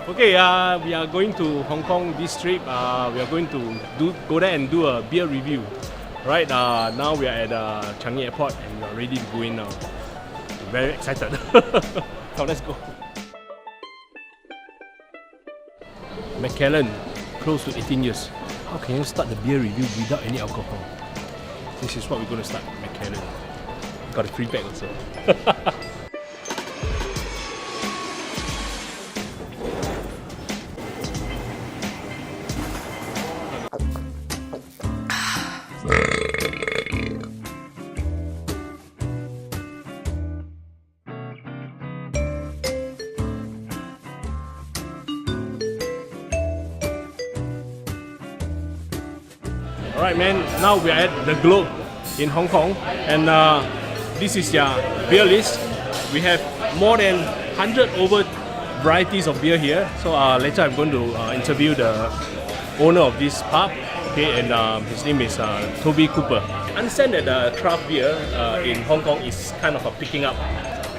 Okay, we are going to Hong Kong this trip. We are going to go there and do a beer review. Right, now we are at Changi Airport and we are ready to go in now. Very excited. Now let's go. Macallan, close to 18 years. How can you start the beer review without any alcohol? This is what we're going to start, Macallan. Got a free bag also. Alright man, now we are at the Globe in Hong Kong and this is their beer list. We have more than 100 over varieties of beer here. So later I'm going to interview the owner of this pub. Okay, and his name is Toby Cooper. I understand that craft beer in Hong Kong is kind of picking up.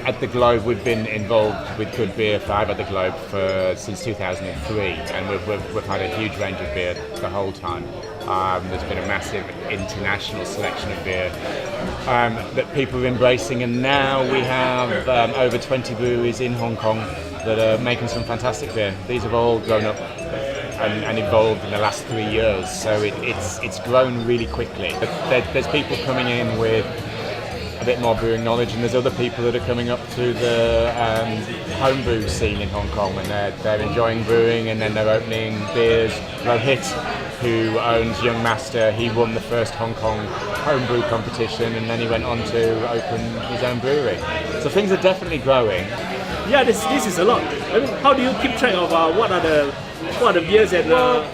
At the Globe, we've been involved with good beer for I've at the Globe since 2003, and we've had a huge range of beer the whole time. There's been a massive international selection of beer that people are embracing, and now we have over 20 breweries in Hong Kong that are making some fantastic beer. These have all grown up and evolved in the last 3 years, so it's grown really quickly. There's people coming in with a bit more brewing knowledge, and there's other people that are coming up through the homebrew scene in Hong Kong, and they're enjoying brewing, and then they're opening beers. Rohit, who owns Young Master, he won the first Hong Kong homebrew competition, and then he went on to open his own brewery. So things are definitely growing. Yeah, this is a lot. I mean, how do you keep track of what are the beers that? Well,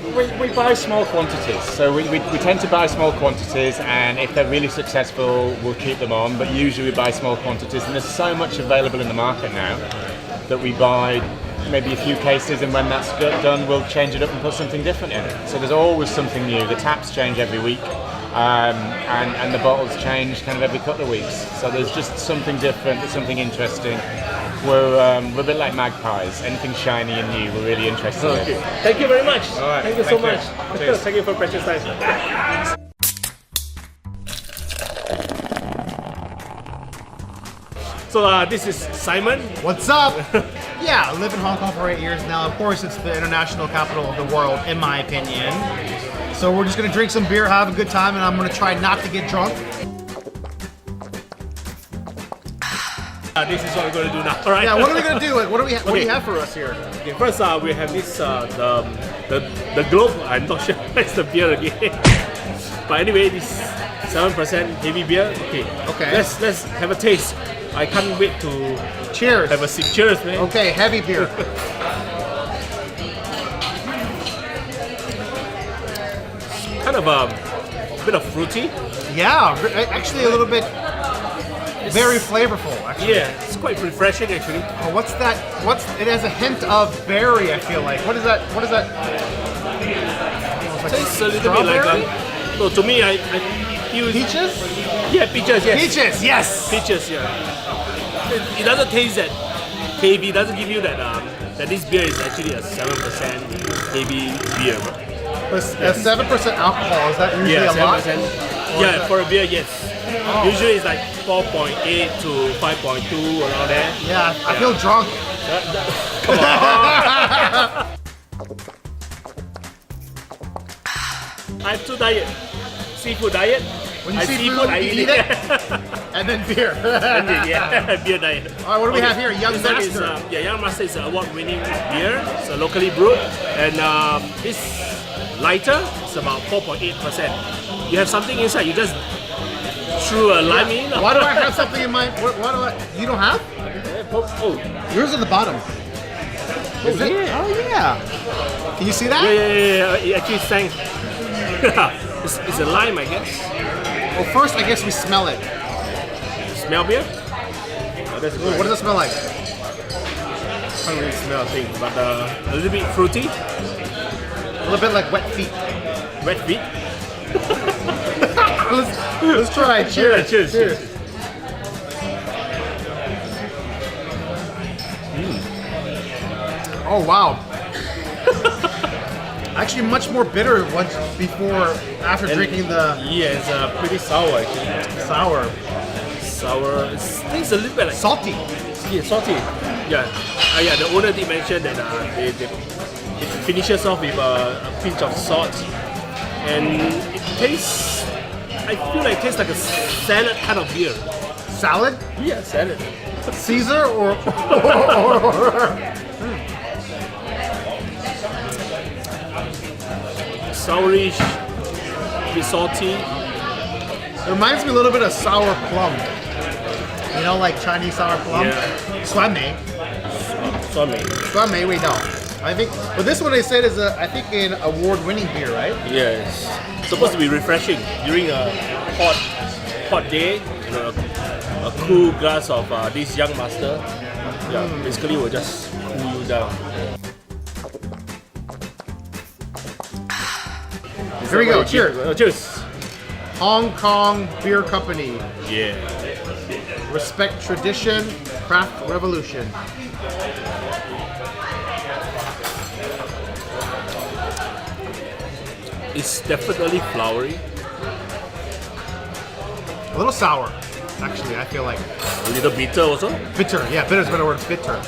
we buy small quantities, so we tend to buy small quantities, and if they're really successful, we'll keep them on. But usually we buy small quantities, and there's so much available in the market now that we buy maybe a few cases, and when that's done, we'll change it up and put something different in it. So there's always something new. The taps change every week, and the bottles change kind of every couple of weeks. So there's just something different, there's something interesting. We're a bit like magpies. Anything shiny and new, we're really interested in. Okay. Thank you very much. All right. Thank you so much. Cheers. Thank you for precious time. So this is Simon. What's up? Yeah, I live in Hong Kong for 8 years now. Of course, it's the international capital of the world, in my opinion. So we're just gonna drink some beer, have a good time, and I'm gonna try not to get drunk. This is what we're going to do now. All right. Yeah, what are we gonna do? Like, what do you have for us here? Okay, first we have this the Globe. I'm not sure it's the beer again. But anyway, this 7% heavy beer. Okay. Okay. Let's have a taste. I can't wait to Cheers. have a sip. Cheers, man. Okay, heavy beer. Kind of a bit of fruity. Yeah, actually a little bit. Very flavorful, actually. Yeah, it's quite refreshing actually. Oh, what's that? It has a hint of berry, I feel like. What is that? Tastes a little bit like no, to me I feel peaches? Yeah, peaches, yes. Peaches, yes. Peaches, yeah. It doesn't taste that heavy. It doesn't give you that that this beer is actually a 7% heavy beer. A 7% alcohol, is that usually a lot? 7%. Yeah, for a beer, yes. Oh. Usually it's like 4.8 to 5.2 around there. Yeah, I feel drunk. Come on. I have two diets. Seafood diet. When you see food, I you eat it, and then beer. Yeah, beer diet. All right, what do we have here? Young This one Master. is, Young Master is an award-winning beer. It's locally brewed, and this lighter is about 4.8%. You have something inside. You just threw a lime in. Why do I have something in my? What do I? You don't have? Oh, Yours at the bottom. Is it? yeah. Oh yeah. Can you see that? Yeah. It actually sank. It's a lime, I guess. Well, first I guess we smell it. Smell beer? Oh, that's good. What does it smell like? I can't really smell a thing, but a little bit fruity. A little bit like wet feet. Wet feet. Let's try. Cheers. Cheers. Oh wow. Actually, much more bitter once before after drinking the Yeah, it's pretty sour actually. sour, Sour. It tastes a little bit like salty. yeah, salty. Yeah. Yeah. The owner did mention that it finishes off with a pinch of salt, and it tastes. I feel like it tastes like a salad kind of beer. Salad, Yeah, salad. Caesar, or Sourish, bit salty. it reminds me a little bit of sour plum. You know, like Chinese sour plum. Yeah. Suanmei. Suanmei, wait, no. I think, but this one they said is I think an award-winning beer, right? Yes. Supposed to be refreshing during a hot day. You know, a cool glass of this young master. Yeah, basically will just cool you down. Here we go. Cheers. Cheers. Hong Kong Beer Company. Yeah. Respect tradition, craft revolution. It's definitely flowery. A little sour, actually, I feel like. A little bitter also. Bitter, yeah, bitter is a better word, bitter.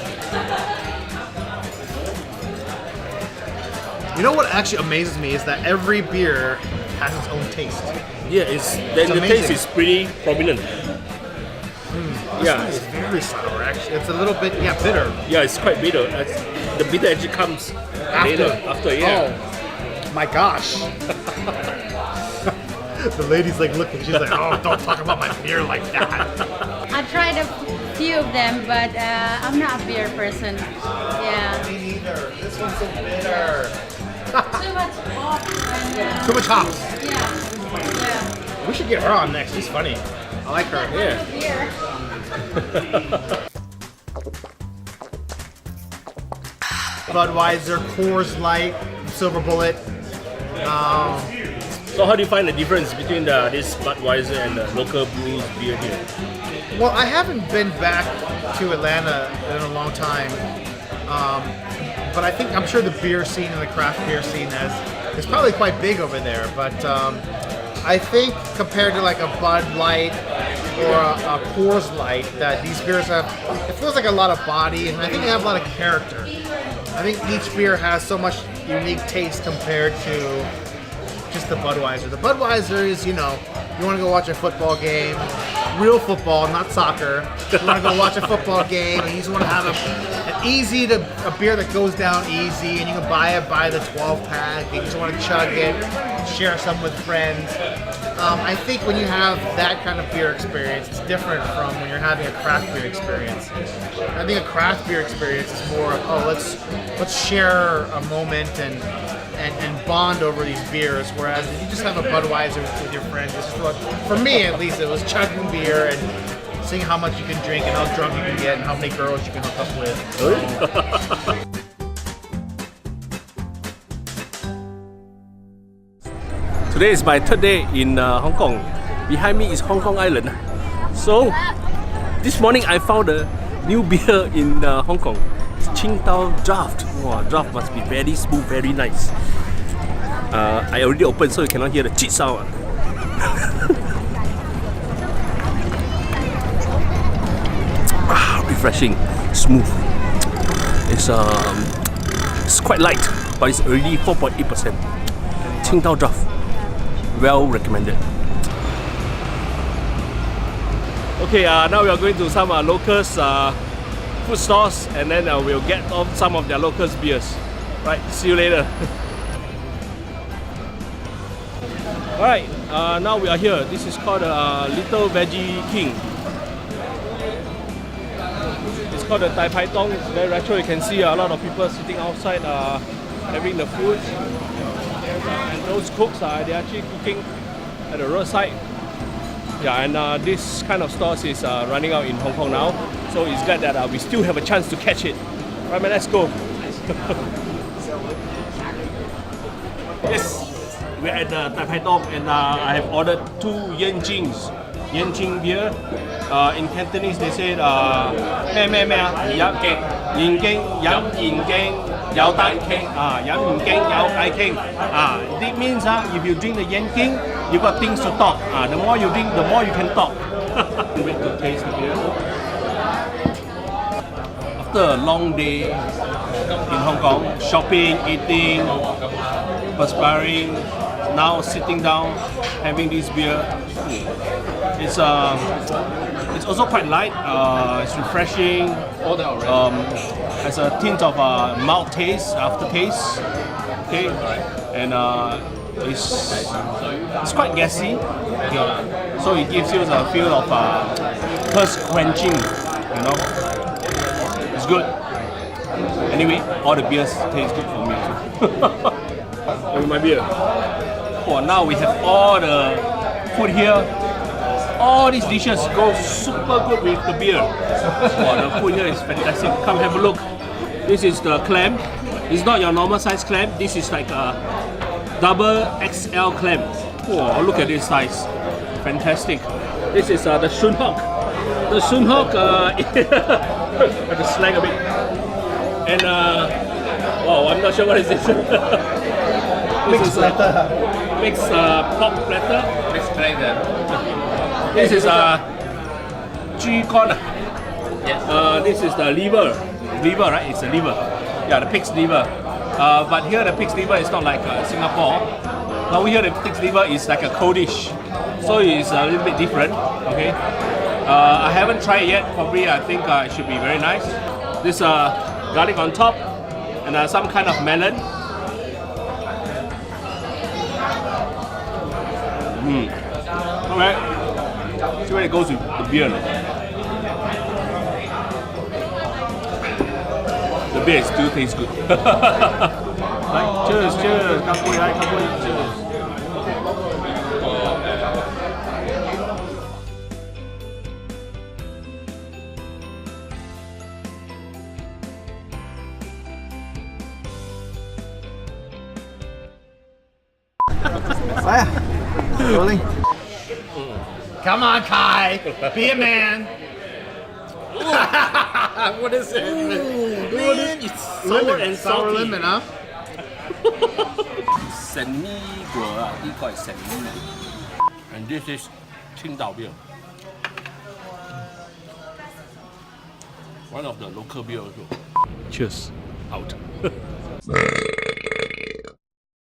You know what actually amazes me is that every beer has its own taste. Yeah, the taste amazing. is pretty prominent. Yeah, It's very sour, actually. It's a little bit, bitter. yeah, it's quite bitter. The bitter actually comes later. After, yeah. Oh, my gosh. The lady's like looking, she's like, oh, don't talk about my beer like that. I tried a few of them, but I'm not a beer person. Yeah. Me neither. This one's so bitter. Too much hop and Too much hops. yeah. We should get her on next. She's funny. I like her. Yeah. Beer. Budweiser, Coors Light, Silver Bullet. So how do you find the difference between this Budweiser and the local blues beer here? Well, I haven't been back to Atlanta in a long time, but I'm sure the beer scene and the craft beer scene is probably quite big over there. But I think compared to like a Bud Light or a Coors Light, that these beers have, it feels like a lot of body, and I think they have a lot of character. I think each beer has so much unique taste compared to just the Budweiser. The Budweiser is, you want to go watch a football game, real football, not soccer. You want to go watch a football game, and you just want to have a beer that goes down easy, and you can buy it by the 12-pack. You just want to chug it, share some with friends. I think when you have that kind of beer experience, it's different from when you're having a craft beer experience. I think a craft beer experience is more of, let's share a moment and bond over these beers, whereas if you just have a Budweiser with your friends, it's just for me at least, it was chugging beer and seeing how much you can drink and how drunk you can get and how many girls you can hook up with. Today is my third day in Hong Kong. Behind me is Hong Kong Island. So this morning I found a new beer in Hong Kong. It's Qingdao Draft. Wow, draft must be very smooth, very nice. I already opened so you cannot hear the chit sound. Refreshing, smooth. It's quite light, but it's already 4.8%. Qingdao Draft. Well recommended. Okay, now we are going to some locals food stores, and then we'll get off some of their locals beers. Right, see you later. Alright, now we are here. This is called Little Veggie King. It's called the Tai Pai Tong. It's very retro. You can see a lot of people sitting outside having the food. And those cooks they're actually cooking at the roadside. Yeah, and this kind of stores is running out in Hong Kong now, so it's glad that we still have a chance to catch it. Right, man, let's go. Yes, we're at the Tai Pai Tong, and I have ordered 2 Yanjing beer. In Cantonese they say meh meh meh, yin geng, yang yin geng. 有大傾啊，飲唔驚有大傾啊。This means if you drink the Yanking, you got things to talk. The more you drink, the more you can talk. Wait to taste the beer. After a long day in Hong Kong, shopping, eating, perspiring, now sitting down, having this beer. It's also quite light. It's refreshing. Has a tint of mild taste, aftertaste. Okay, and it's quite gassy. So it gives you a feel of thirst quenching. You know, it's good. Anyway, all the beers taste good for me too. My beer. Oh, now we have all the food here. All these dishes go super good with the beer. Oh, the food here is fantastic. Come have a look. This is the clam. It's not your normal size clam. This is like a double XL clam. Oh, look at this size. Fantastic. This is the shun hock. The shun hock, I have to slang a bit. And wow, I'm not sure what is this. Mixed platter. Mixed pork platter. Mixed platter. This is G corn. Yes. This is the liver. Liver, right? It's a liver. Yeah, the pig's liver. But here the pig's liver is not like Singapore. Now here the pig's liver is like a cold dish. So it's a little bit different. Okay. I haven't tried it yet. Probably I think it should be very nice. This garlic on top and some kind of melon. Alright. See where it goes with the beer. The beer still tastes good. Right, cheers, cheers. Cheers. Rolling. Come on, Kai. Be a man. What is it? Man, it's sour and sour salty. lemon, huh? 神秘果啊，呢個係神秘。And this is 青島 beer. One of the local beer also. Cheers. Out.